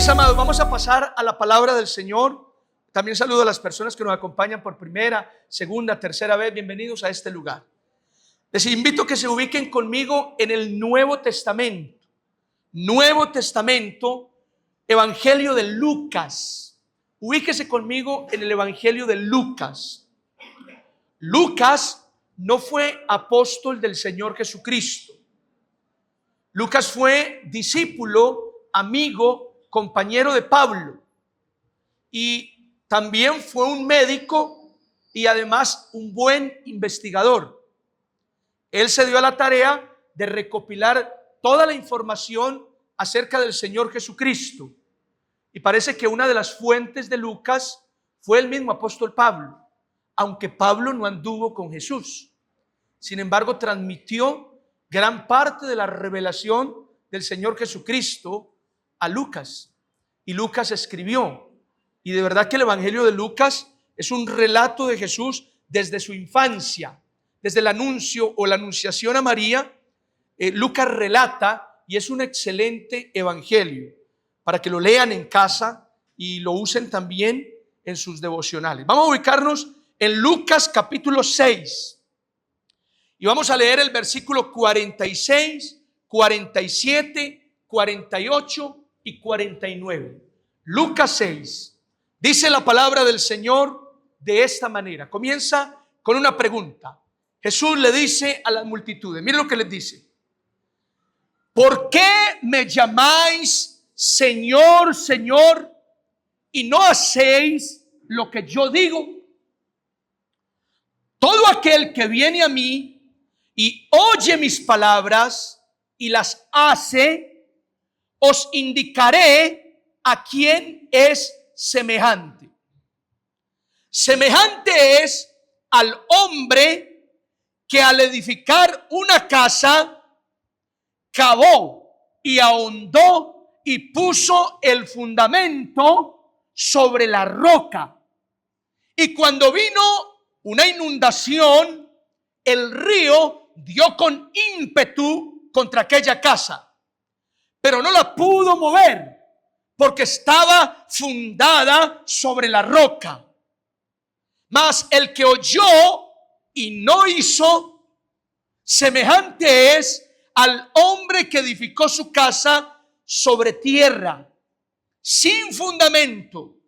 Mis amados, vamos a pasar a la palabra del Señor. También saludo a las personas que nos acompañan por primera, segunda, tercera vez. Bienvenidos a este lugar. Les invito a que se ubiquen conmigo en el Nuevo Testamento. Nuevo Testamento, Evangelio de Lucas. Ubíquese conmigo en el Evangelio de Lucas. Lucas no fue apóstol del Señor Jesucristo. Lucas fue discípulo, amigo, compañero de Pablo. Y también fue un médico y además un buen investigador. Él se dio a la tarea de recopilar toda la información acerca del Señor Jesucristo. Y parece que una de las fuentes de Lucas fue el mismo apóstol Pablo, aunque Pablo no anduvo con Jesús. Sin embargo, transmitió gran parte de la revelación del Señor Jesucristo a Lucas. Y Lucas escribió. Y de verdad que el Evangelio de Lucas es un relato de Jesús desde su infancia, desde el anuncio o la anunciación a María. Lucas relata y es un excelente evangelio para que lo lean en casa y lo usen también en sus devocionales. Vamos a ubicarnos en Lucas capítulo 6 y vamos a leer el versículo 46, 47, 48 y 49. Lucas 6. Dice la palabra del Señor de esta manera. Comienza con una pregunta. Jesús le dice a las multitudes, miren lo que les dice. ¿Por qué me llamáis Señor, Señor, y no hacéis lo que yo digo? Todo aquel que viene a mí y oye mis palabras y las hace, os indicaré a quién es semejante. Semejante es al hombre que al edificar una casa cavó y ahondó y puso el fundamento sobre la roca. Y cuando vino una inundación, el río dio con ímpetu contra aquella casa, pero no la pudo mover porque estaba fundada sobre la roca. Mas el que oyó y no hizo, semejante es al hombre que edificó su casa sobre tierra, sin fundamento,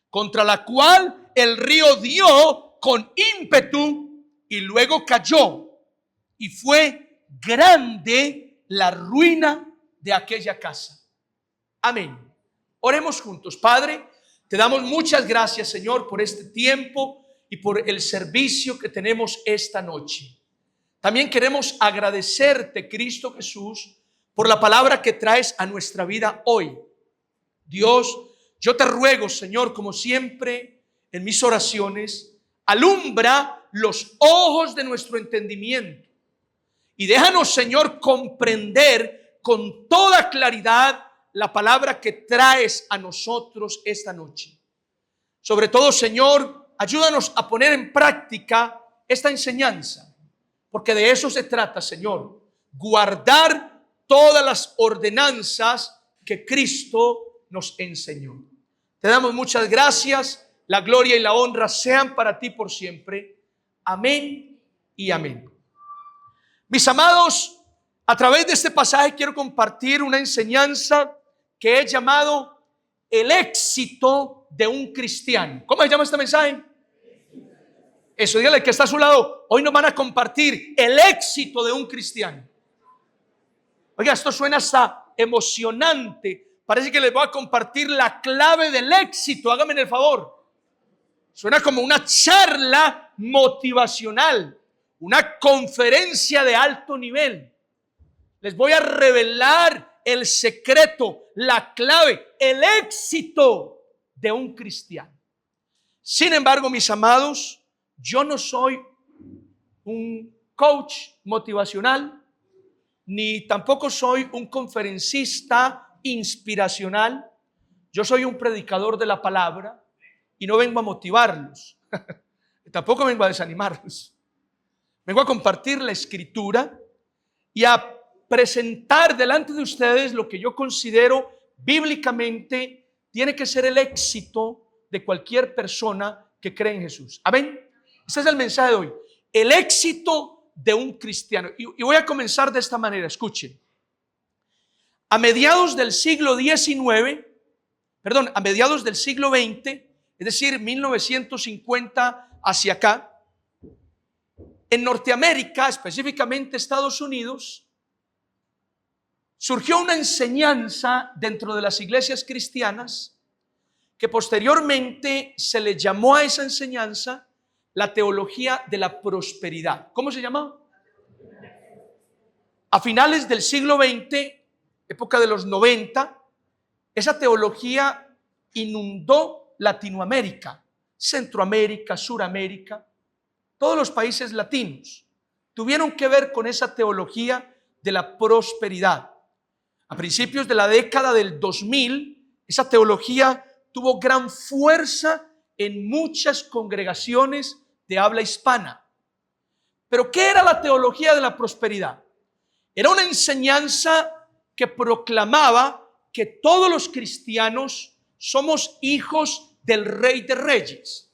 contra la cual el río dio con ímpetu y luego cayó, y fue grande la ruina de aquella casa. Amén. Oremos juntos. Padre, te damos muchas gracias, Señor, por este tiempo y por el servicio que tenemos esta noche. También queremos agradecerte, Cristo Jesús, por la palabra que traes a nuestra vida hoy. Dios, yo te ruego, Señor, como siempre en mis oraciones, alumbra los ojos de nuestro entendimiento y déjanos, Señor, comprender con toda claridad la palabra que traes a nosotros esta noche. Sobre todo, Señor, ayúdanos a poner en práctica esta enseñanza, porque de eso se trata, Señor, guardar todas las ordenanzas que Cristo nos enseñó. Te damos muchas gracias, la gloria y la honra sean para ti por siempre. Amén y amén. Mis amados, a través de este pasaje quiero compartir una enseñanza que he llamado el éxito de un cristiano. ¿Cómo se llama este mensaje? Eso, dígale que está a su lado. Hoy nos van a compartir el éxito de un cristiano. Oiga, esto suena hasta emocionante. Parece que les voy a compartir la clave del éxito. Háganme el favor. Suena como una charla motivacional, una conferencia de alto nivel. Les voy a revelar el secreto, la clave, el éxito de un cristiano. Sin embargo, mis amados, yo no soy un coach motivacional, ni tampoco soy un conferencista inspiracional. Yo soy un predicador de la palabra y no vengo a motivarlos. Tampoco vengo a desanimarlos. Vengo a compartir la escritura y a presentar delante de ustedes lo que yo considero bíblicamente tiene que ser el éxito de cualquier persona que cree en Jesús. Amén. Ese es el mensaje de hoy. El éxito de un cristiano. Y voy a comenzar de esta manera. Escuchen. A mediados del siglo XIX, a mediados del siglo XX, es decir, 1950 hacia acá, en Norteamérica, específicamente Estados Unidos, surgió una enseñanza dentro de las iglesias cristianas que posteriormente se le llamó a esa enseñanza la teología de la prosperidad. ¿Cómo se llamaba? A finales del siglo XX, época de los 90, esa teología inundó Latinoamérica, Centroamérica, Suramérica. Todos los países latinos tuvieron que ver con esa teología de la prosperidad. A principios de la década del 2000, esa teología tuvo gran fuerza en muchas congregaciones de habla hispana. Pero ¿qué era la teología de la prosperidad? Era una enseñanza que proclamaba que todos los cristianos somos hijos del Rey de Reyes.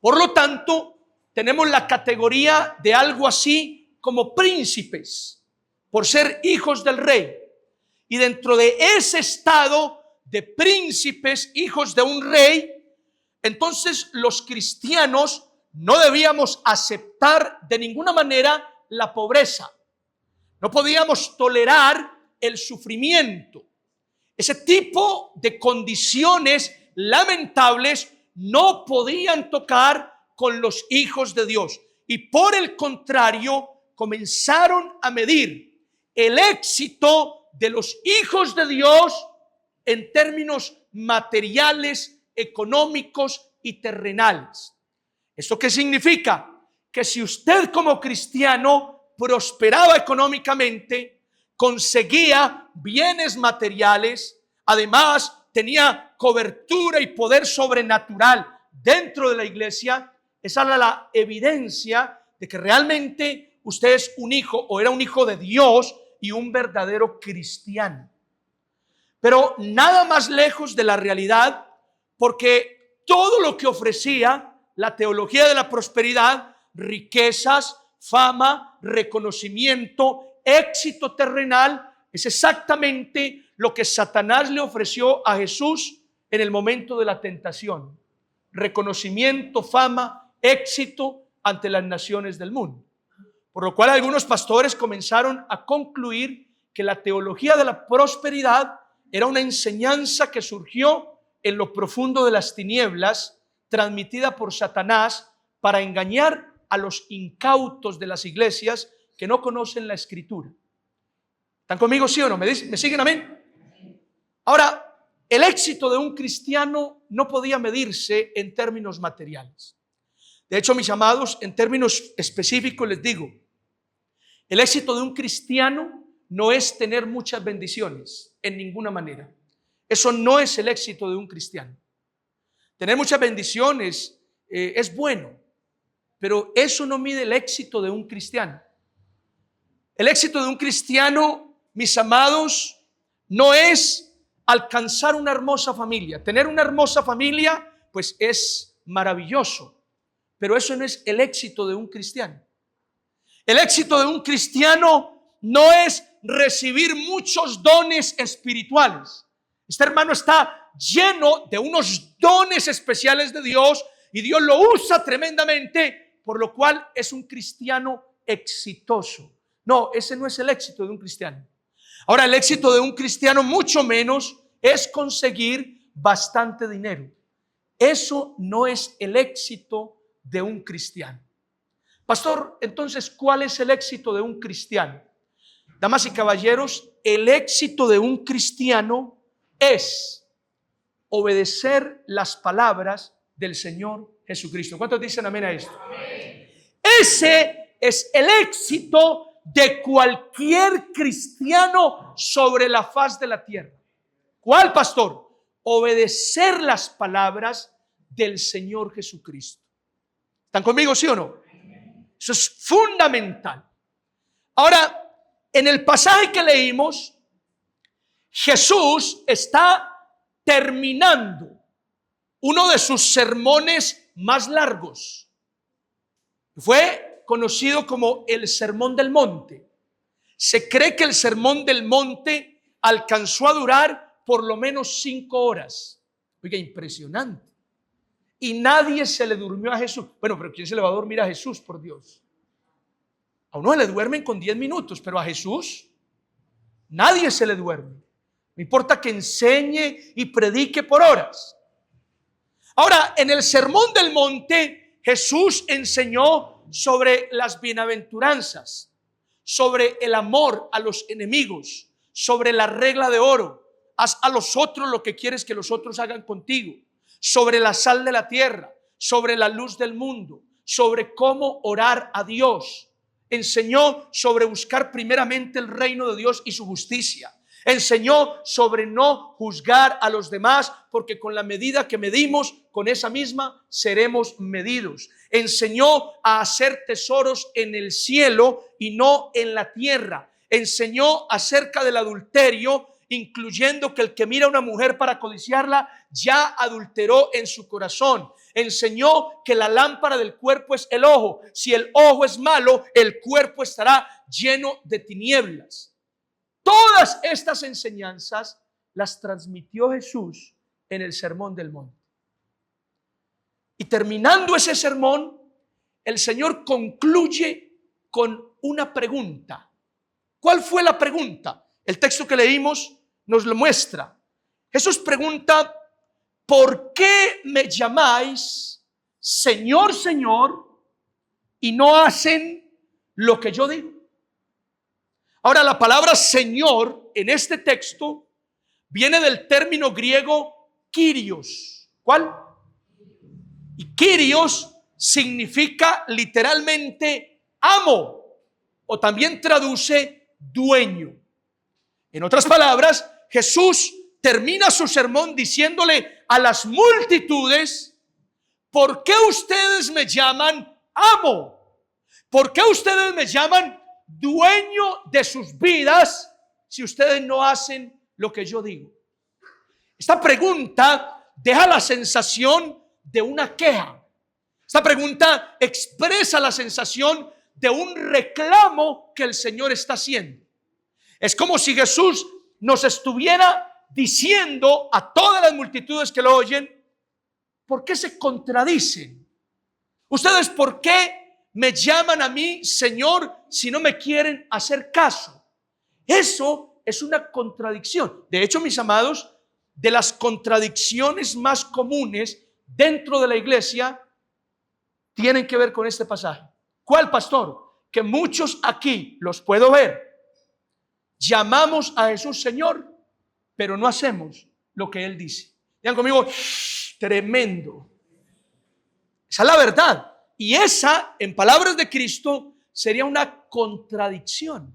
Por lo tanto, tenemos la categoría de algo así como príncipes, por ser hijos del Rey. Y dentro de ese estado de príncipes, hijos de un rey, entonces los cristianos no debíamos aceptar de ninguna manera la pobreza. No podíamos tolerar el sufrimiento. Ese tipo de condiciones lamentables no podían tocar con los hijos de Dios. Y por el contrario, comenzaron a medir el éxito de los hijos de Dios en términos materiales, económicos y terrenales. ¿Esto qué significa? Que si usted como cristiano prosperaba económicamente, conseguía bienes materiales, además tenía cobertura y poder sobrenatural dentro de la iglesia, esa era la evidencia de que realmente usted es un hijo o era un hijo de Dios y un verdadero cristiano. Pero nada más lejos de la realidad, porque todo lo que ofrecía la teología de la prosperidad, riquezas, fama, reconocimiento, éxito terrenal, es exactamente lo que Satanás le ofreció a Jesús en el momento de la tentación. Reconocimiento, fama, éxito ante las naciones del mundo. Por lo cual algunos pastores comenzaron a concluir que la teología de la prosperidad era una enseñanza que surgió en lo profundo de las tinieblas, transmitida por Satanás para engañar a los incautos de las iglesias que no conocen la Escritura. ¿Están conmigo, sí o no? ¿Me siguen? Amén. Ahora, el éxito de un cristiano no podía medirse en términos materiales. De hecho, mis amados, en términos específicos les digo, el éxito de un cristiano no es tener muchas bendiciones en ninguna manera. Eso no es el éxito de un cristiano. Tener muchas bendiciones es bueno, pero eso no mide el éxito de un cristiano. El éxito de un cristiano, mis amados, no es alcanzar una hermosa familia. Tener una hermosa familia, pues es maravilloso, pero eso no es el éxito de un cristiano. El éxito de un cristiano no es recibir muchos dones espirituales. Este hermano está lleno de unos dones especiales de Dios y Dios lo usa tremendamente, por lo cual es un cristiano exitoso. No, ese no es el éxito de un cristiano. Ahora, el éxito de un cristiano mucho menos es conseguir bastante dinero. Eso no es el éxito de un cristiano. Pastor, entonces, ¿cuál es el éxito de un cristiano? Damas y caballeros, el éxito de un cristiano es obedecer las palabras del Señor Jesucristo. ¿Cuántos dicen amén a esto? Amén. Ese es el éxito de cualquier cristiano sobre la faz de la tierra. ¿Cuál, pastor? Obedecer las palabras del Señor Jesucristo. ¿Están conmigo, sí o no? Eso es fundamental. Ahora, en el pasaje que leímos, Jesús está terminando uno de sus sermones más largos. Fue conocido como el Sermón del Monte. Se cree que el Sermón del Monte alcanzó a durar por lo menos 5 horas. Oiga, impresionante. Y nadie se le durmió a Jesús. Bueno, pero ¿quién se le va a dormir a Jesús, por Dios? A uno se le duermen con 10 minutos, pero a Jesús nadie se le duerme. No importa que enseñe y predique por horas. Ahora, en el Sermón del Monte, Jesús enseñó sobre las bienaventuranzas, sobre el amor a los enemigos, sobre la regla de oro. Haz a los otros lo que quieres que los otros hagan contigo. Sobre la sal de la tierra, sobre la luz del mundo, sobre cómo orar a Dios. Enseñó sobre buscar primeramente el reino de Dios y su justicia. Enseñó sobre no juzgar a los demás, porque con la medida que medimos, con esa misma seremos medidos. Enseñó a hacer tesoros en el cielo y no en la tierra. Enseñó acerca del adulterio, incluyendo que el que mira a una mujer para codiciarla ya adulteró en su corazón. Enseñó que la lámpara del cuerpo es el ojo. Si el ojo es malo, el cuerpo estará lleno de tinieblas. Todas estas enseñanzas las transmitió Jesús en el Sermón del Monte. Y terminando ese sermón, el Señor concluye con una pregunta. ¿Cuál fue la pregunta? El texto que leímos nos lo muestra. Jesús pregunta: ¿por qué me llamáis Señor, Señor, y no hacen lo que yo digo? Ahora, la palabra Señor en este texto viene del término griego Kyrios. ¿Cuál? Y Kyrios significa literalmente amo, o también traduce dueño. En otras palabras, Jesús termina su sermón diciéndole a las multitudes: ¿por qué ustedes me llaman amo? ¿Por qué ustedes me llaman dueño de sus vidas si ustedes no hacen lo que yo digo? Esta pregunta deja la sensación de una queja. Esta pregunta expresa la sensación de un reclamo que el Señor está haciendo. Es como si Jesús nos estuviera diciendo a todas las multitudes que lo oyen: ¿por qué se contradicen? ¿Ustedes por qué me llaman a mí Señor si no me quieren hacer caso? Eso es una contradicción. De hecho, mis amados, de las contradicciones más comunes dentro de la iglesia tienen que ver con este pasaje. ¿Cuál, pastor? Que muchos aquí, los puedo ver, llamamos a Jesús Señor, pero no hacemos lo que Él dice. Digan conmigo: tremendo. Esa es la verdad. Y esa, en palabras de Cristo, sería una contradicción.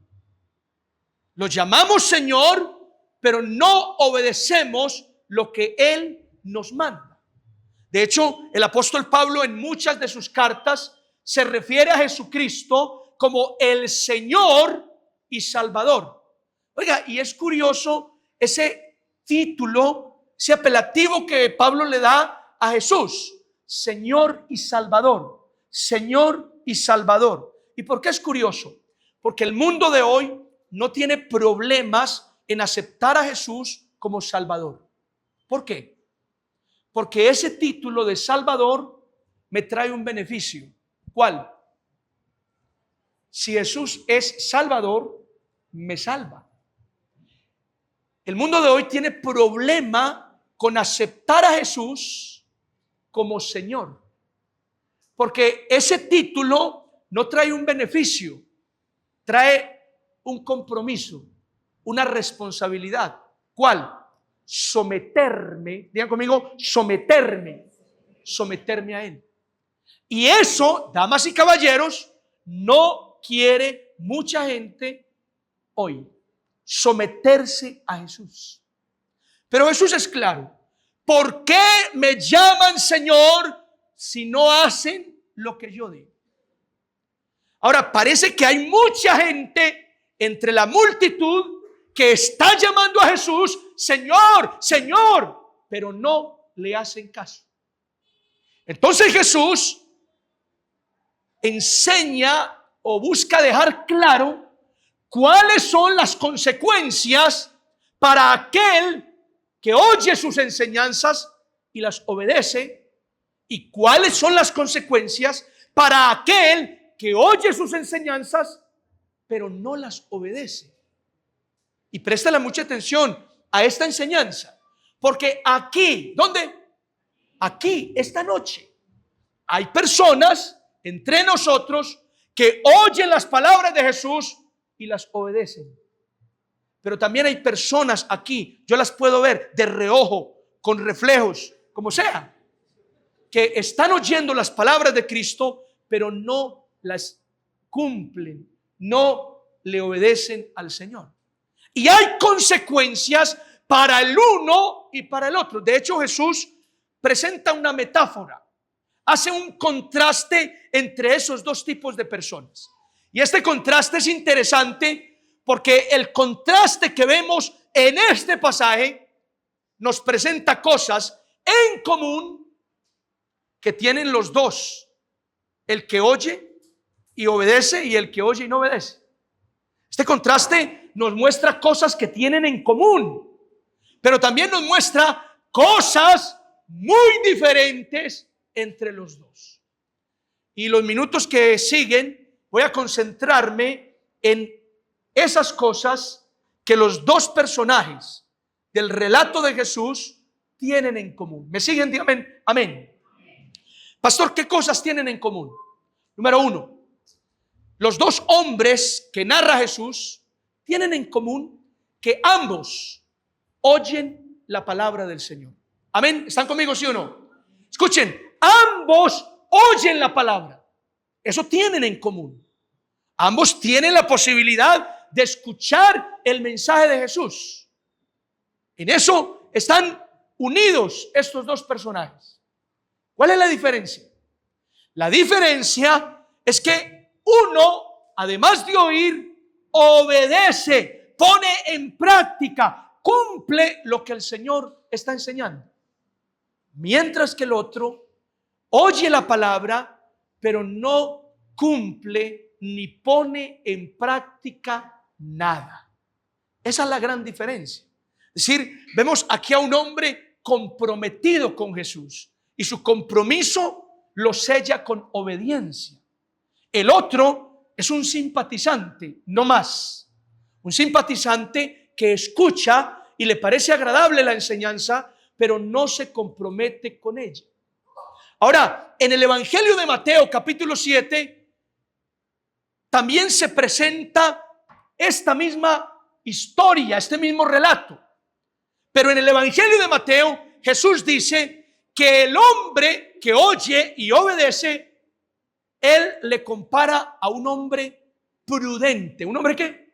Lo llamamos Señor, pero no obedecemos lo que Él nos manda. De hecho, el apóstol Pablo en muchas de sus cartas se refiere a Jesucristo como el Señor y Salvador. Oiga, y es curioso ese título, ese apelativo que Pablo le da a Jesús: Señor y Salvador, Señor y Salvador. ¿Y por qué es curioso? Porque el mundo de hoy no tiene problemas en aceptar a Jesús como Salvador. ¿Por qué? Porque ese título de Salvador me trae un beneficio. ¿Cuál? Si Jesús es Salvador, me salva. El mundo de hoy tiene problema con aceptar a Jesús como Señor, porque ese título no trae un beneficio, trae un compromiso, una responsabilidad. ¿Cuál? Someterme, digan conmigo, someterme a Él. Y eso, damas y caballeros, no quiere mucha gente hoy. Someterse a Jesús. Pero Jesús es claro: ¿por qué me llaman Señor si no hacen lo que yo digo? Ahora, parece que hay mucha gente entre la multitud que está llamando a Jesús Señor, Señor, pero no le hacen caso. Entonces Jesús enseña o busca dejar claro cuáles son las consecuencias para aquel que oye sus enseñanzas y las obedece, y cuáles son las consecuencias para aquel que oye sus enseñanzas pero no las obedece. Y préstale mucha atención a esta enseñanza, porque aquí, ¿dónde? Aquí, esta noche, hay personas entre nosotros que oyen las palabras de Jesús y las obedecen. Pero también hay personas aquí, yo las puedo ver de reojo, con reflejos, como sea, que están oyendo las palabras de Cristo, pero no las cumplen, no le obedecen al Señor. Y hay consecuencias para el uno y para el otro. De hecho, Jesús presenta una metáfora, hace un contraste entre esos dos tipos de personas. Y este contraste es interesante porque el contraste que vemos en este pasaje nos presenta cosas en común que tienen los dos: el que oye y obedece y el que oye y no obedece. Este contraste nos muestra cosas que tienen en común, pero también nos muestra cosas muy diferentes entre los dos. Y los minutos que siguen voy a concentrarme en esas cosas que los dos personajes del relato de Jesús tienen en común. ¿Me siguen? Díganme amén. Pastor, ¿qué cosas tienen en común? Número uno, los dos hombres que narra Jesús tienen en común que ambos oyen la palabra del Señor. Amén. ¿Están conmigo, sí o no? Escuchen, ambos oyen la palabra. Eso tienen en común. Ambos tienen la posibilidad de escuchar el mensaje de Jesús. En eso están unidos estos dos personajes. ¿Cuál es la diferencia? La diferencia es que uno, además de oír, obedece, pone en práctica, cumple lo que el Señor está enseñando. Mientras que el otro oye la palabra, pero no cumple ni pone en práctica nada. Esa es la gran diferencia. Es decir, vemos aquí a un hombre comprometido con Jesús y su compromiso lo sella con obediencia. El otro es un simpatizante, no más. Un simpatizante que escucha y le parece agradable la enseñanza, pero no se compromete con ella. Ahora, en el Evangelio de Mateo, capítulo 7, también se presenta esta misma historia, este mismo relato. Pero en el Evangelio de Mateo, Jesús dice que el hombre que oye y obedece, él le compara a un hombre prudente. ¿Un hombre qué?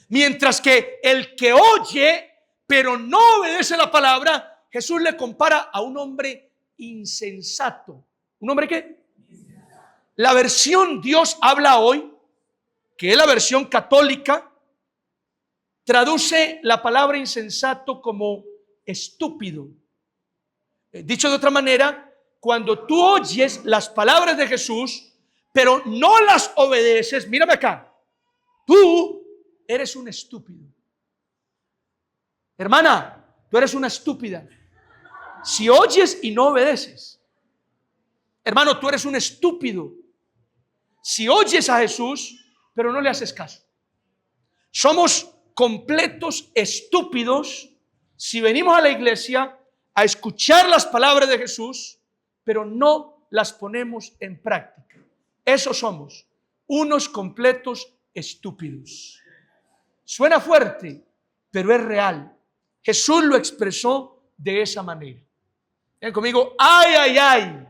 Mientras que el que oye pero no obedece la palabra, Jesús le compara a un hombre insensato. ¿Un hombre qué? La versión Dios habla hoy, que es la versión católica, traduce la palabra insensato como estúpido. Dicho de otra manera, cuando tú oyes las palabras de Jesús, pero no las obedeces, mírame acá, tú eres un estúpido. Hermana, tú eres una estúpida. Si oyes y no obedeces, hermano, tú eres un estúpido. Si oyes a Jesús, pero no le haces caso. Somos completos estúpidos si venimos a la iglesia a escuchar las palabras de Jesús, pero no las ponemos en práctica. Eso somos, unos completos estúpidos. Suena fuerte, pero es real. Jesús lo expresó de esa manera. Ven conmigo, ay, ay, ay.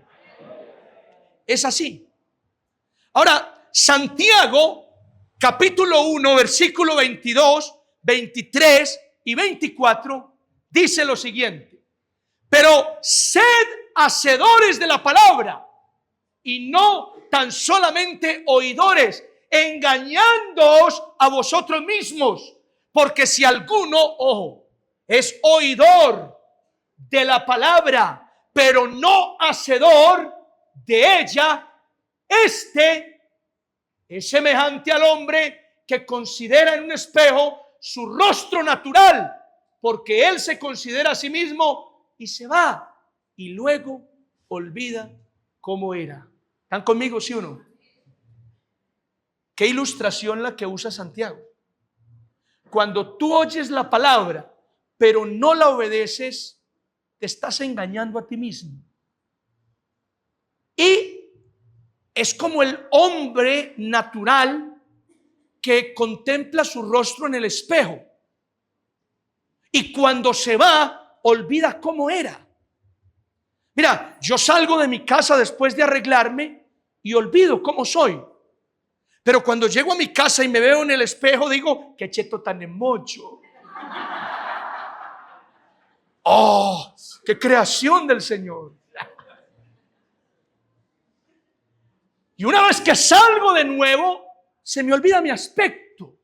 Es así. Ahora, Santiago, capítulo 1, versículo 22, 23 y 24, dice lo siguiente: pero sed hacedores de la palabra y no tan solamente oidores, engañándoos a vosotros mismos. Porque si alguno, ojo, es oidor de la palabra, pero no hacedor de ella, este es semejante al hombre que considera en un espejo su rostro natural, porque él se considera a sí mismo y se va y luego olvida cómo era. ¿Están conmigo, sí o no? ¿Qué ilustración la que usa Santiago? Cuando tú oyes la palabra, pero no la obedeces, te estás engañando a ti mismo. Y es como el hombre natural que contempla su rostro en el espejo. Y cuando se va, olvida cómo era. Mira, yo salgo de mi casa después de arreglarme y olvido cómo soy. Pero cuando llego a mi casa y me veo en el espejo, digo, qué cheto tan emocho. Oh, qué creación del Señor. Y una vez que salgo de nuevo, se me olvida mi aspecto.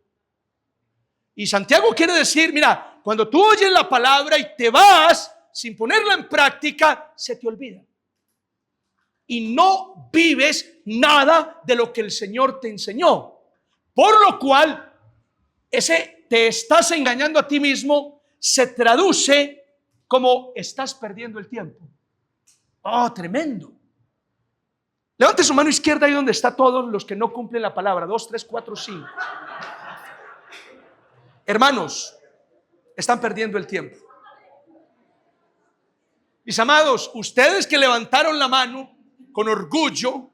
Y Santiago quiere decir, mira, cuando tú oyes la palabra y te vas sin ponerla en práctica, se te olvida. Y no vives nada de lo que el Señor te enseñó. Por lo cual, ese te estás engañando a ti mismo se traduce como estás perdiendo el tiempo. Oh, tremendo. Levante su mano izquierda ahí donde está todos los que no cumplen la palabra. 2, 3, 4, 5. Hermanos, están perdiendo el tiempo. Mis amados, ustedes que levantaron la mano con orgullo,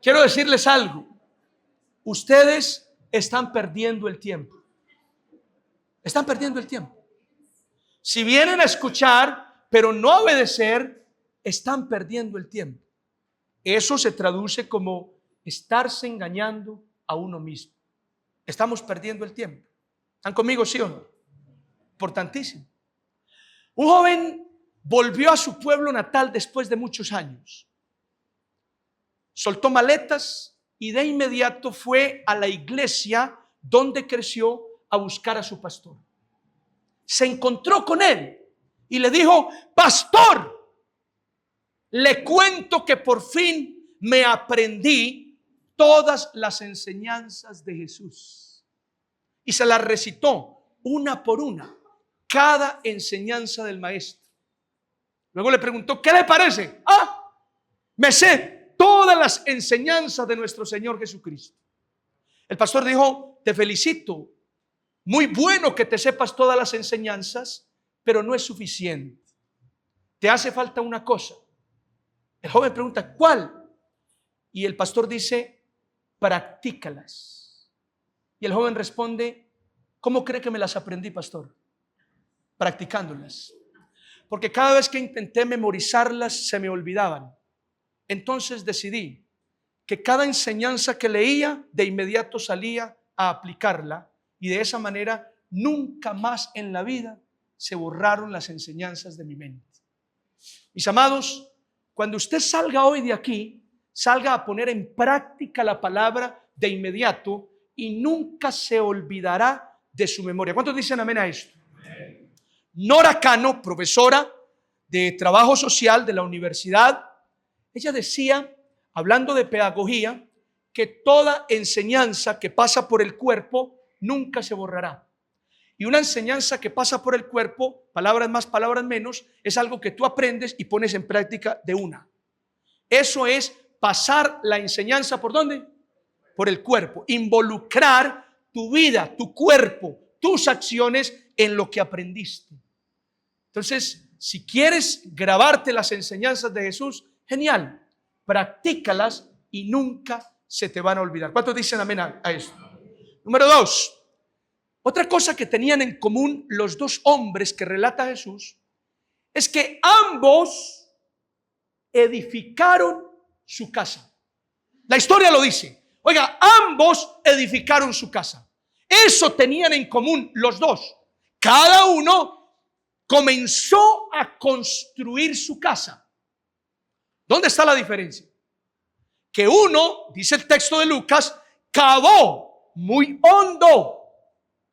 quiero decirles algo. Ustedes están perdiendo el tiempo. Están perdiendo el tiempo. Si vienen a escuchar, pero no a obedecer, están perdiendo el tiempo. Eso se traduce como estarse engañando a uno mismo. Estamos perdiendo el tiempo. ¿Están conmigo, sí o no? Importantísimo. Un joven volvió a su pueblo natal después de muchos años. Soltó maletas y de inmediato fue a la iglesia donde creció a buscar a su pastor. Se encontró con él y le dijo: pastor, le cuento que por fin me aprendí todas las enseñanzas de Jesús. Y se las recitó una por una, cada enseñanza del maestro. Luego le preguntó: ¿qué le parece? Me sé todas las enseñanzas de nuestro Señor Jesucristo. El pastor dijo: te felicito, muy bueno que te sepas todas las enseñanzas, pero no es suficiente. Te hace falta una cosa. El joven pregunta: ¿cuál? Y el pastor dice: practícalas. Y el joven responde: ¿cómo cree que me las aprendí, pastor? Practicándolas. Porque cada vez que intenté memorizarlas se me olvidaban. Entonces decidí que cada enseñanza que leía de inmediato salía a aplicarla, y de esa manera nunca más en la vida se borraron las enseñanzas de mi mente. Mis amados, cuando usted salga hoy de aquí, salga a poner en práctica la palabra de inmediato y nunca se olvidará de su memoria. ¿Cuántos dicen amén a esto? Amén. Nora Cano, profesora de trabajo social de la universidad, ella decía, hablando de pedagogía, que toda enseñanza que pasa por el cuerpo nunca se borrará. Y una enseñanza que pasa por el cuerpo, palabras más, palabras menos, es algo que tú aprendes y pones en práctica de una. Eso es pasar la enseñanza ¿por dónde? Por el cuerpo. Involucrar tu vida, tu cuerpo, tus acciones en lo que aprendiste. Entonces, si quieres grabarte las enseñanzas de Jesús, genial, practícalas y nunca se te van a olvidar. ¿Cuántos dicen amén a esto? Número 2. Otra cosa que tenían en común los dos hombres que relata Jesús es que ambos edificaron su casa. La historia lo dice. Oiga, ambos edificaron su casa. Eso tenían en común los dos. Cada uno comenzó a construir su casa. ¿Dónde está la diferencia? Que uno, dice el texto de Lucas, cavó muy hondo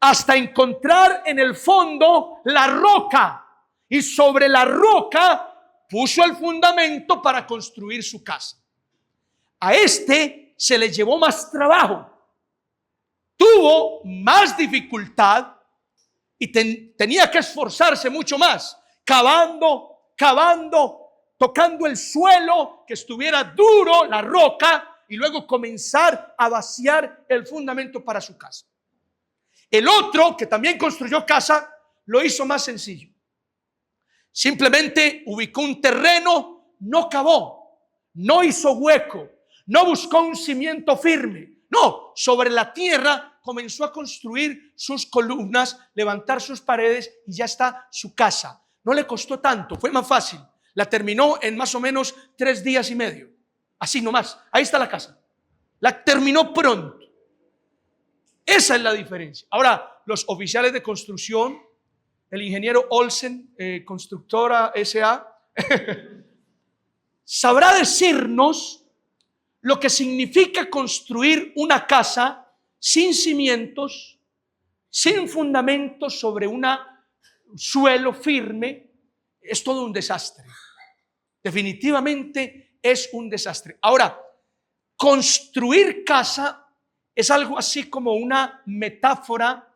hasta encontrar en el fondo la roca y sobre la roca puso el fundamento para construir su casa. A este se le llevó más trabajo, tuvo más dificultad y tenía que esforzarse mucho más, cavando, tocando el suelo, que estuviera duro, la roca, y luego comenzar a vaciar el fundamento para su casa. El otro, que también construyó casa, lo hizo más sencillo. Simplemente ubicó un terreno, no cavó, no hizo hueco, no buscó un cimiento firme. No, sobre la tierra comenzó a construir sus columnas, levantar sus paredes y ya está su casa. No le costó tanto, fue más fácil. La terminó en más o menos 3 días y medio. Así nomás, ahí está la casa. La terminó pronto. Esa es la diferencia. Ahora, los oficiales de construcción, el ingeniero Olsen, constructora SA, sabrá decirnos lo que significa construir una casa sin cimientos, sin fundamentos sobre un suelo firme. Es todo un desastre. Definitivamente es un desastre. Ahora, construir casa es algo así como una metáfora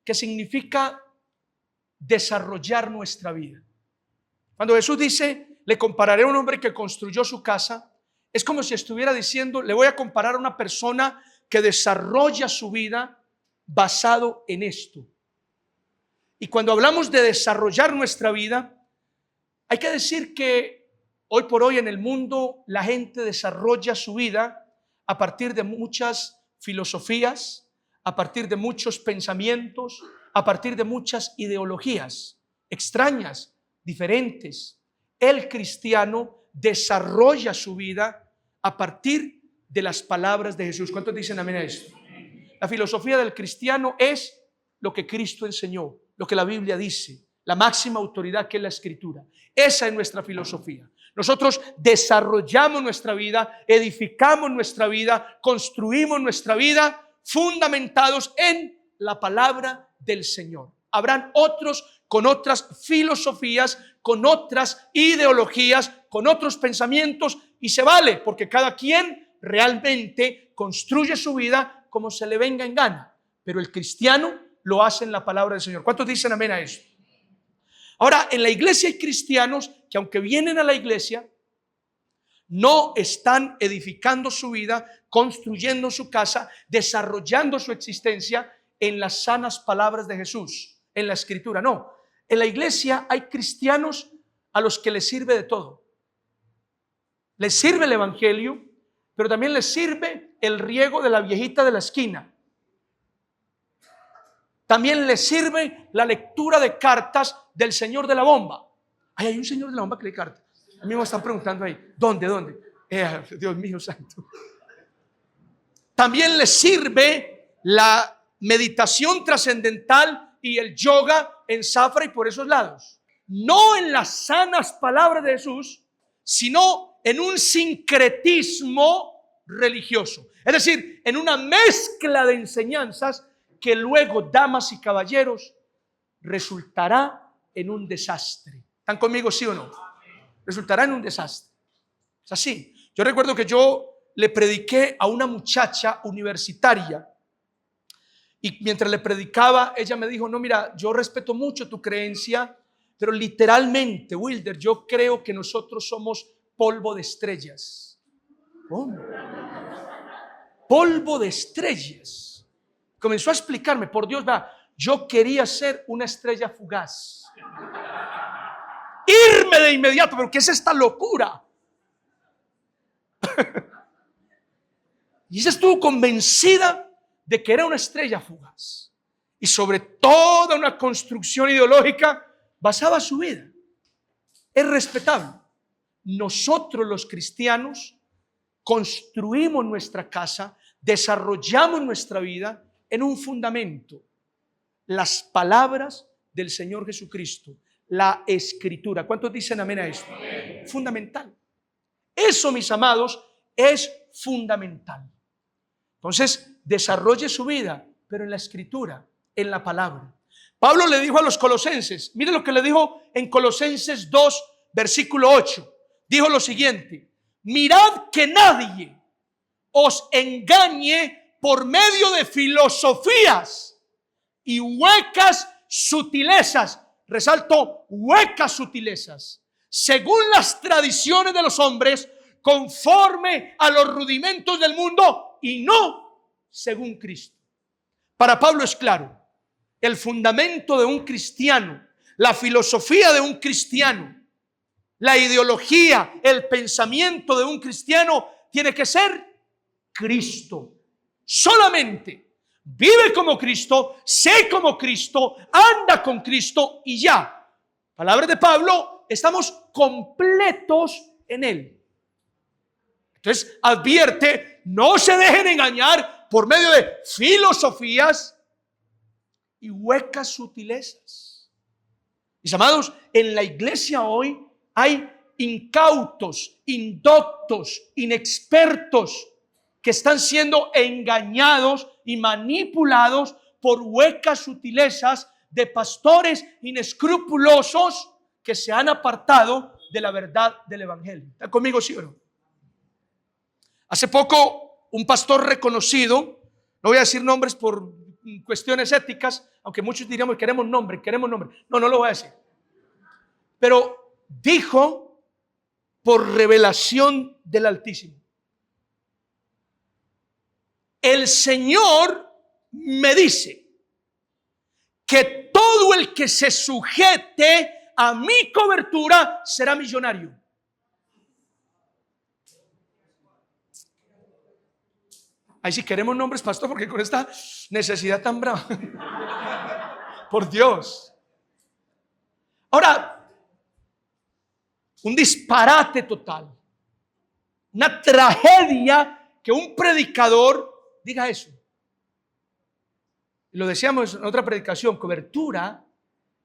que significa desarrollar nuestra vida. Cuando Jesús dice, le compararé a un hombre que construyó su casa, es como si estuviera diciendo, le voy a comparar a una persona que desarrolla su vida basado en esto. Y cuando hablamos de desarrollar nuestra vida, hay que decir que hoy por hoy en el mundo la gente desarrolla su vida a partir de muchas filosofías, a partir de muchos pensamientos, a partir de muchas ideologías extrañas, diferentes. El cristiano desarrolla su vida a partir de las palabras de Jesús. ¿Cuántos dicen amén a esto? La filosofía del cristiano es lo que Cristo enseñó, lo que la Biblia dice, la máxima autoridad que es la Escritura. Esa es nuestra filosofía. Nosotros desarrollamos nuestra vida, edificamos nuestra vida, construimos nuestra vida fundamentados en la palabra del Señor. Habrán otros con otras filosofías, con otras ideologías, con otros pensamientos, y se vale, porque cada quien realmente construye su vida como se le venga en gana. Pero el cristiano lo hace en la palabra del Señor. ¿Cuántos dicen amén a eso? Ahora, en la iglesia hay cristianos que, aunque vienen a la iglesia, no están edificando su vida, construyendo su casa, desarrollando su existencia en las sanas palabras de Jesús, en la Escritura. No, en la iglesia hay cristianos a los que les sirve de todo. Les sirve el evangelio, pero también les sirve el riego de la viejita de la esquina. También les sirve la lectura de cartas del señor de la bomba. Ay, hay un señor de la bomba que lee cartas. A mí me están preguntando ahí, ¿dónde? Dios mío santo. También les sirve la meditación trascendental y el yoga en Zafra y por esos lados. No en las sanas palabras de Jesús, sino en un sincretismo religioso. Es decir, en una mezcla de enseñanzas que luego, damas y caballeros, resultará en un desastre. ¿Están conmigo, sí o no? Resultará en un desastre. Es así. Yo recuerdo que yo le prediqué a una muchacha universitaria y mientras le predicaba, ella me dijo, no, mira, yo respeto mucho tu creencia, pero literalmente, Wilder, yo creo que nosotros somos polvo de estrellas. ¿Cómo? Polvo de estrellas. Comenzó a explicarme, por Dios, va, yo quería ser una estrella fugaz. Irme de inmediato, pero ¿qué es esta locura? Y ella estuvo convencida de que era una estrella fugaz. Y sobre toda una construcción ideológica basaba su vida. Es respetable. Nosotros los cristianos construimos nuestra casa, desarrollamos nuestra vida en un fundamento. Las palabras del Señor Jesucristo, la Escritura. ¿Cuántos dicen amén a esto? Amén. Fundamental. Eso, mis amados, es fundamental. Entonces, desarrolle su vida, pero en la Escritura, en la palabra. Pablo le dijo a los colosenses, mire lo que le dijo en Colosenses 2, versículo 8. Dijo lo siguiente: mirad que nadie os engañe por medio de filosofías y huecas sutilezas. Resalto, huecas sutilezas, según las tradiciones de los hombres, conforme a los rudimentos del mundo y no según Cristo. Para Pablo es claro, el fundamento de un cristiano, la filosofía de un cristiano, la ideología, el pensamiento de un cristiano tiene que ser Cristo. Solamente vive como Cristo, sé como Cristo, anda con Cristo y ya. Palabras de Pablo, estamos completos en Él. Entonces advierte, no se dejen engañar por medio de filosofías y huecas sutilezas. Mis amados, en la iglesia hoy hay incautos, indoctos, inexpertos que están siendo engañados y manipulados por huecas sutilezas de pastores inescrupulosos que se han apartado de la verdad del evangelio. ¿Están conmigo, sí o no? Hace poco un pastor reconocido, no voy a decir nombres por cuestiones éticas, aunque muchos diríamos queremos nombre. No lo voy a decir. Pero dijo por revelación del Altísimo: el Señor me dice que todo el que se sujete a mi cobertura será millonario. Ahí sí queremos nombres, pastor, porque con esta necesidad tan brava. Por Dios. Ahora, un disparate total, una tragedia que un predicador diga eso. Lo decíamos en otra predicación, cobertura.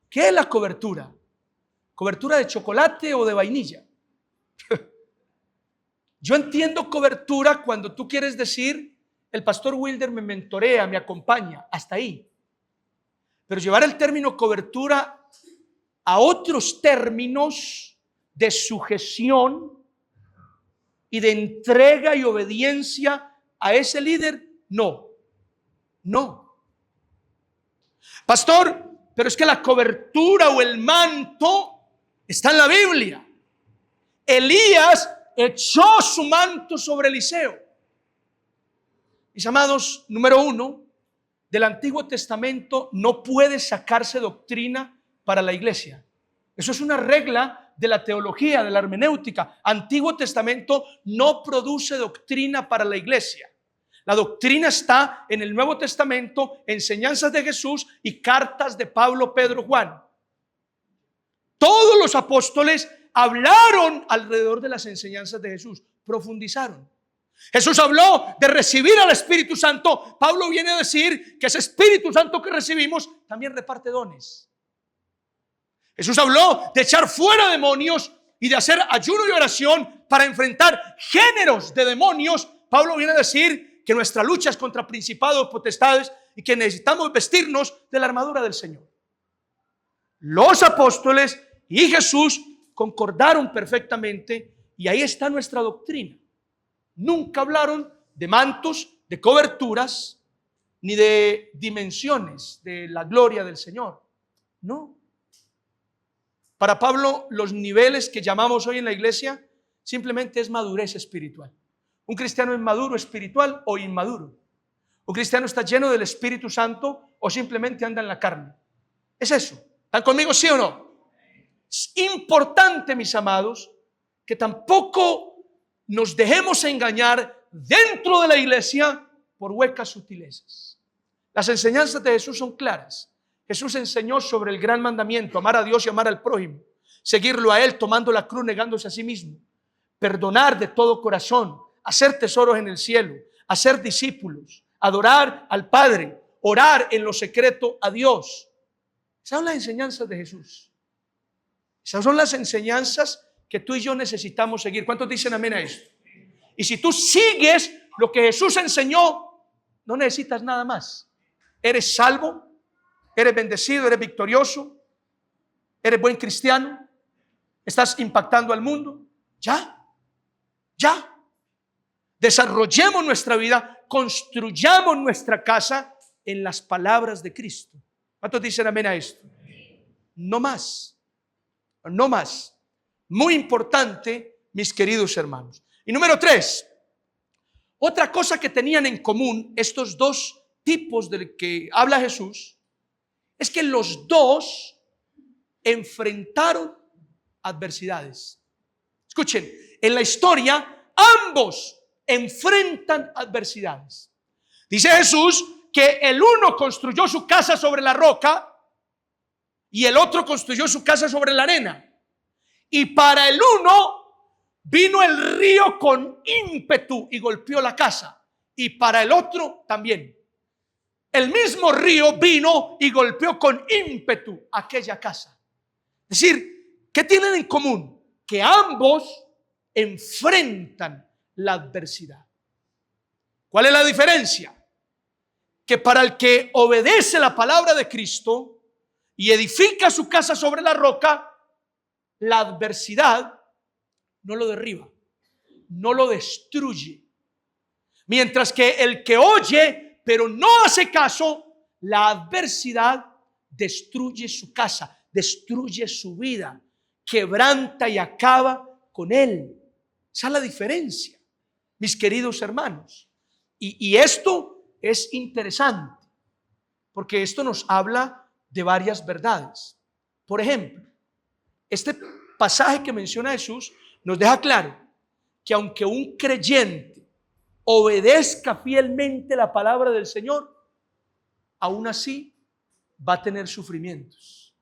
¿Qué es la cobertura? ¿Cobertura de chocolate o de vainilla? Yo entiendo cobertura cuando tú quieres decir, el pastor Wilder me mentorea, me acompaña, hasta ahí. Pero llevar el término cobertura a otros términos de sujeción y de entrega y obediencia a ese líder, no. Pastor, pero es que la cobertura o el manto está en la Biblia. Elías echó su manto sobre Eliseo. Mis amados, número uno, del Antiguo Testamento no puede sacarse doctrina para la iglesia. Eso es una regla de la teología, de la hermenéutica. Antiguo Testamento no produce doctrina para la iglesia. La doctrina está en el Nuevo Testamento, enseñanzas de Jesús y cartas de Pablo, Pedro, Juan. Todos los apóstoles hablaron alrededor de las enseñanzas de Jesús, profundizaron. Jesús habló de recibir al Espíritu Santo. Pablo viene a decir que ese Espíritu Santo que recibimos también reparte dones. Jesús habló de echar fuera demonios y de hacer ayuno y oración para enfrentar géneros de demonios. Pablo viene a decir que nuestra lucha es contra principados, potestades y que necesitamos vestirnos de la armadura del Señor. Los apóstoles y Jesús concordaron perfectamente y ahí está nuestra doctrina. Nunca hablaron de mantos, de coberturas, ni de dimensiones de la gloria del Señor. No. Para Pablo, los niveles que llamamos hoy en la iglesia simplemente es madurez espiritual. Un cristiano es maduro espiritual o inmaduro. Un cristiano está lleno del Espíritu Santo o simplemente anda en la carne. Es eso. ¿Están conmigo, sí o no? Es importante, mis amados, que tampoco nos dejemos engañar dentro de la iglesia por huecas sutilezas. Las enseñanzas de Jesús son claras. Jesús enseñó sobre el gran mandamiento: amar a Dios y amar al prójimo, seguirlo a Él tomando la cruz, negándose a sí mismo, perdonar de todo corazón, hacer tesoros en el cielo, hacer discípulos, adorar al Padre, orar en lo secreto a Dios. Esas son las enseñanzas de Jesús. Esas son las enseñanzas que tú y yo necesitamos seguir. ¿Cuántos dicen amén a esto? Y si tú sigues lo que Jesús enseñó, no necesitas nada más. Eres salvo, Eres bendecido, eres victorioso, eres buen cristiano, estás impactando al mundo. Ya. Desarrollemos nuestra vida, construyamos nuestra casa en las palabras de Cristo. ¿Cuántos dicen amén a esto? No más. Muy importante, mis queridos hermanos. Y número 3, otra cosa que tenían en común estos dos tipos del que habla Jesús es que los dos enfrentaron adversidades. Escuchen, en la historia ambos enfrentan adversidades. Dice Jesús que el uno construyó su casa sobre la roca y el otro construyó su casa sobre la arena. Y para el uno vino el río con ímpetu y golpeó la casa, y para el otro también. El mismo río vino y golpeó con ímpetu aquella casa. Es decir, ¿qué tienen en común? Que ambos enfrentan la adversidad. ¿Cuál es la diferencia? Que para el que obedece la palabra de Cristo y edifica su casa sobre la roca, la adversidad no lo derriba, no lo destruye. Mientras que el que oye pero no hace caso, la adversidad destruye su casa, destruye su vida, quebranta y acaba con él. Esa es la diferencia, mis queridos hermanos. Y esto es interesante, porque esto nos habla de varias verdades. Por ejemplo, este pasaje que menciona Jesús nos deja claro que aunque un creyente obedezca fielmente la palabra del Señor, aún así va a tener sufrimientos,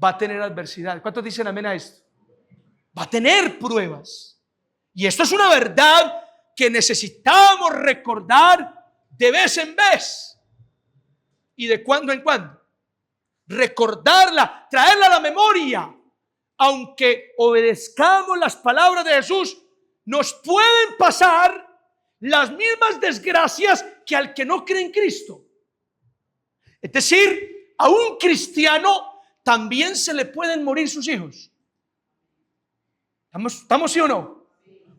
va a tener adversidad. ¿Cuántos dicen amén a esto? Va a tener pruebas. Y esto es una verdad que necesitamos recordar de vez en vez y de cuando en cuando. Recordarla, traerla a la memoria. Aunque obedezcamos las palabras de Jesús, nos pueden pasar las mismas desgracias que al que no cree en Cristo. Es decir, a un cristiano también se le pueden morir sus hijos. ¿Estamos sí o no?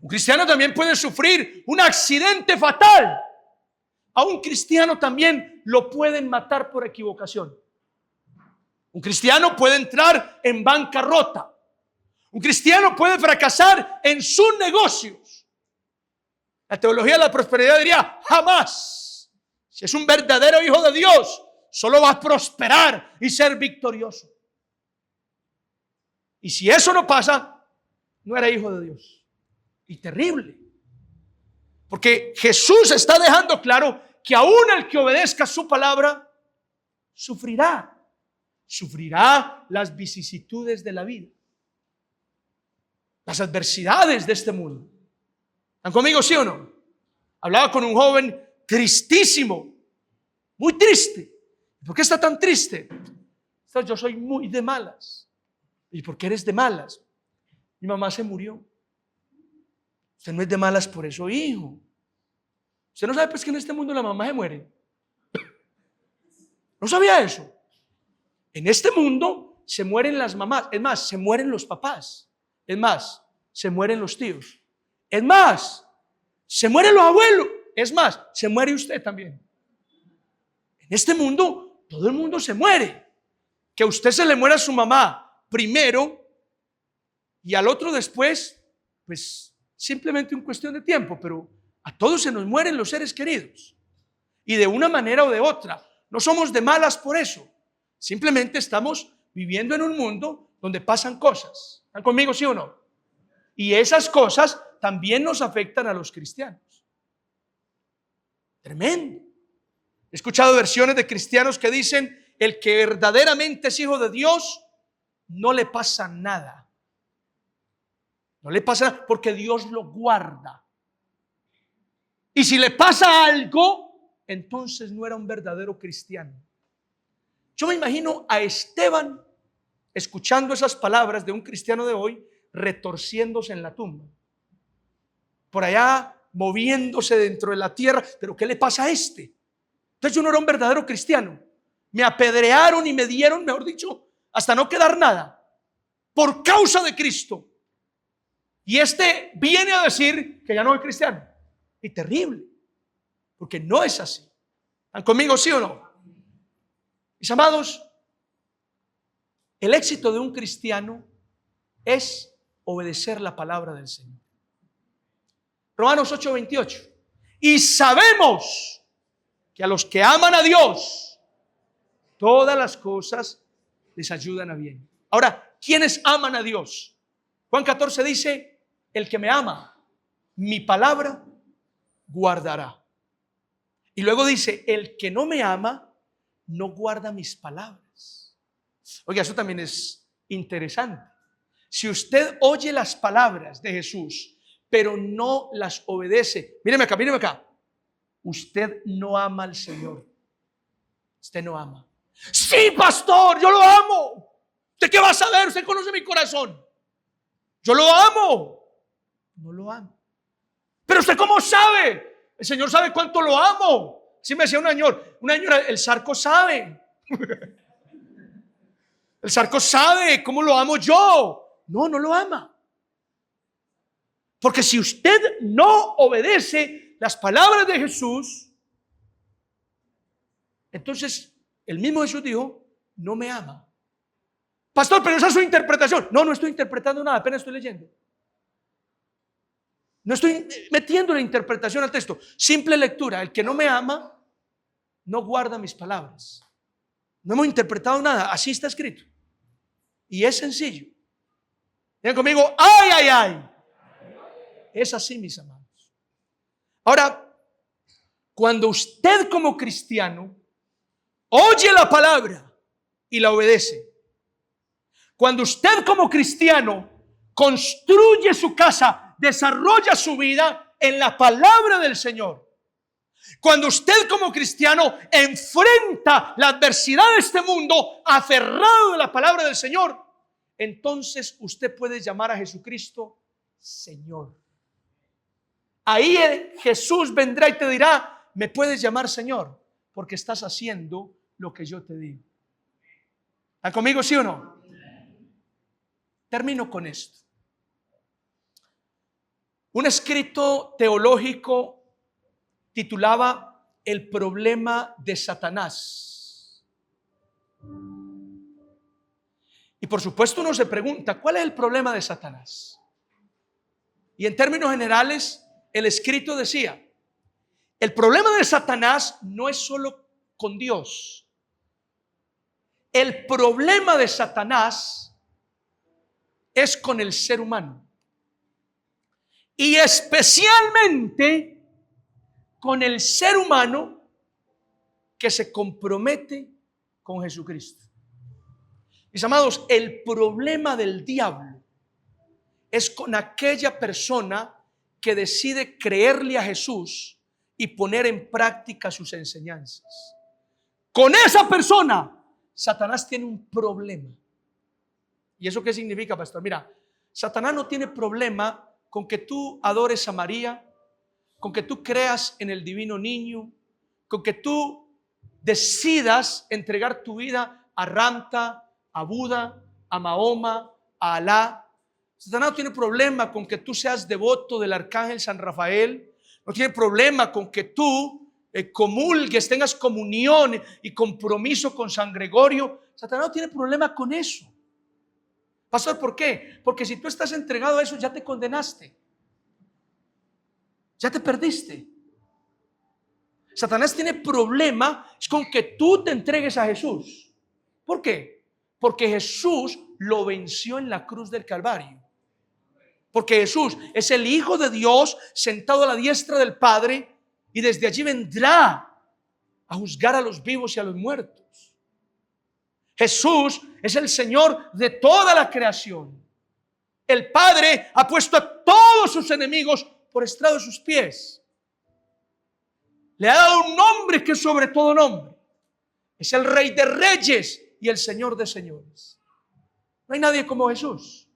Un cristiano también puede sufrir un accidente fatal. A un cristiano también lo pueden matar por equivocación. Un cristiano puede entrar en bancarrota. Un cristiano puede fracasar en sus negocios. La teología de la prosperidad diría: jamás. Si es un verdadero hijo de Dios, solo va a prosperar y ser victorioso. Y si eso no pasa, no era hijo de Dios. Y terrible. Porque Jesús está dejando claro que aún el que obedezca su palabra sufrirá las vicisitudes de la vida, las adversidades de este mundo. ¿Están conmigo, sí o no? Hablaba con un joven tristísimo, muy triste. ¿Por qué está tan triste? Yo soy muy de malas. ¿Y por qué eres de malas? Mi mamá se murió. Usted no es de malas por eso, hijo. Usted no sabe pues que en este mundo la mamá se muere. ¿No sabía eso? En este mundo se mueren las mamás. Es más, se mueren los papás. Es más, se mueren los tíos. Es más, se mueren los abuelos. Es más, se muere usted también. En este mundo, todo el mundo se muere. Que a usted se le muera a su mamá primero y al otro después, pues simplemente una cuestión de tiempo. Pero a todos se nos mueren los seres queridos. Y de una manera o de otra. No somos de malas por eso. Simplemente estamos viviendo en un mundo donde pasan cosas. ¿Están conmigo, sí o no? Y esas cosas también nos afectan a los cristianos. Tremendo. He escuchado versiones de cristianos que dicen: el que verdaderamente es hijo de Dios, no le pasa nada. No le pasa nada porque Dios lo guarda. Y si le pasa algo, entonces no era un verdadero cristiano. Yo me imagino a Esteban escuchando esas palabras de un cristiano de hoy, retorciéndose en la tumba, por allá moviéndose dentro de la tierra. ¿Pero qué le pasa a este? Entonces yo no era un verdadero cristiano. me apedrearon y me dieron, mejor dicho, hasta no quedar nada, por causa de Cristo. Y este viene a decir que ya no es cristiano. Y terrible, porque no es así. ¿Están conmigo, sí o no? Mis amados, el éxito de un cristiano es obedecer la palabra del Señor. Romanos 8:28. Y sabemos que a los que aman a Dios, todas las cosas les ayudan a bien. Ahora, ¿quiénes aman a Dios? Juan 14 dice, el que me ama, mi palabra guardará. Y luego dice, el que no me ama, no guarda mis palabras. Oiga, eso también es interesante. Si usted oye las palabras de Jesús, pero no las obedece, míreme acá. Usted no ama al Señor. Usted no ama. Sí, pastor, yo lo amo. ¿Usted qué va a saber? Usted conoce mi corazón. Yo lo amo. No lo amo. Pero usted ¿cómo sabe? El Señor sabe cuánto lo amo. Sí me decía una señora, el Zarco sabe. El Zarco sabe cómo lo amo yo. No lo ama. Porque si usted no obedece las palabras de Jesús, entonces el mismo Jesús dijo, no me ama. Pastor, pero esa es su interpretación. No estoy interpretando nada, apenas estoy leyendo. No estoy metiendo la interpretación al texto. Simple lectura. El que no me ama, no guarda mis palabras. No hemos interpretado nada. Así está escrito. Y es sencillo. Digan conmigo, ay. Es así, mis amados. Ahora, cuando usted como cristiano oye la palabra y la obedece, cuando usted como cristiano construye su casa, desarrolla su vida en la palabra del Señor, cuando usted como cristiano enfrenta la adversidad de este mundo aferrado a la palabra del Señor, entonces usted puede llamar a Jesucristo Señor. Ahí Jesús vendrá y te dirá, me puedes llamar Señor, porque estás haciendo lo que yo te digo. ¿Están conmigo, sí o no? Termino con esto. Un escrito teológico titulaba El problema de Satanás. Y por supuesto uno se pregunta, ¿cuál es el problema de Satanás? Y en términos generales, el escrito decía, el problema de Satanás no es solo con Dios. El problema de Satanás es con el ser humano. Y especialmente con el ser humano que se compromete con Jesucristo. Mis amados, el problema del diablo es con aquella persona que decide creerle a Jesús y poner en práctica sus enseñanzas. Con esa persona, Satanás tiene un problema. ¿Y eso qué significa, pastor? Mira, Satanás no tiene problema con que tú adores a María, con que tú creas en el divino niño, con que tú decidas entregar tu vida a Ramta, a Buda, a Mahoma, a Alá. Satanás no tiene problema con que tú seas devoto del arcángel San Rafael. No tiene problema con que tú comulgues, tengas comunión y compromiso con San Gregorio. Satanás no tiene problema con eso. Pastor, ¿por qué? Porque si tú estás entregado a eso, ya te condenaste. Ya te perdiste. Satanás tiene problema con que tú te entregues a Jesús. ¿Por qué? Porque Jesús lo venció en la cruz del Calvario. Porque Jesús es el Hijo de Dios sentado a la diestra del Padre y desde allí vendrá a juzgar a los vivos y a los muertos. Jesús es el Señor de toda la creación. El Padre ha puesto a todos sus enemigos por estrado de sus pies. Le ha dado un nombre que es sobre todo nombre. Es el Rey de Reyes y el Señor de Señores. No hay nadie como Jesús.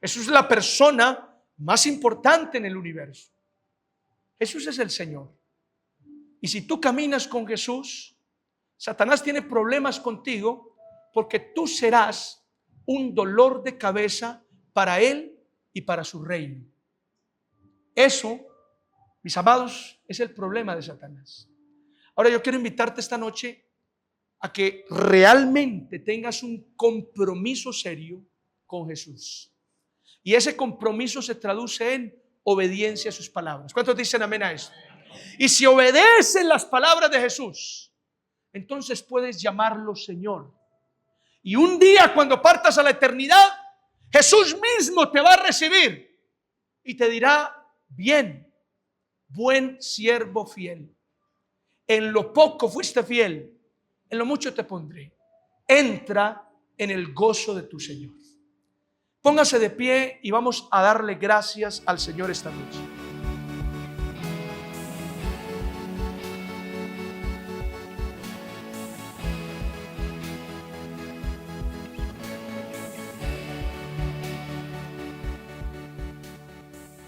Jesús es la persona más importante en el universo. Jesús es el Señor. Y si tú caminas con Jesús, Satanás tiene problemas contigo porque tú serás un dolor de cabeza para él y para su reino. Eso, mis amados, es el problema de Satanás. Ahora yo quiero invitarte esta noche a que realmente tengas un compromiso serio con Jesús. Y ese compromiso se traduce en obediencia a sus palabras. ¿Cuántos dicen amén a eso? Y si obedecen las palabras de Jesús, entonces puedes llamarlo Señor. Y un día cuando partas a la eternidad, Jesús mismo te va a recibir y te dirá: bien, buen siervo fiel. En lo poco fuiste fiel, en lo mucho te pondré. Entra en el gozo de tu Señor. Póngase de pie y vamos a darle gracias al Señor esta noche.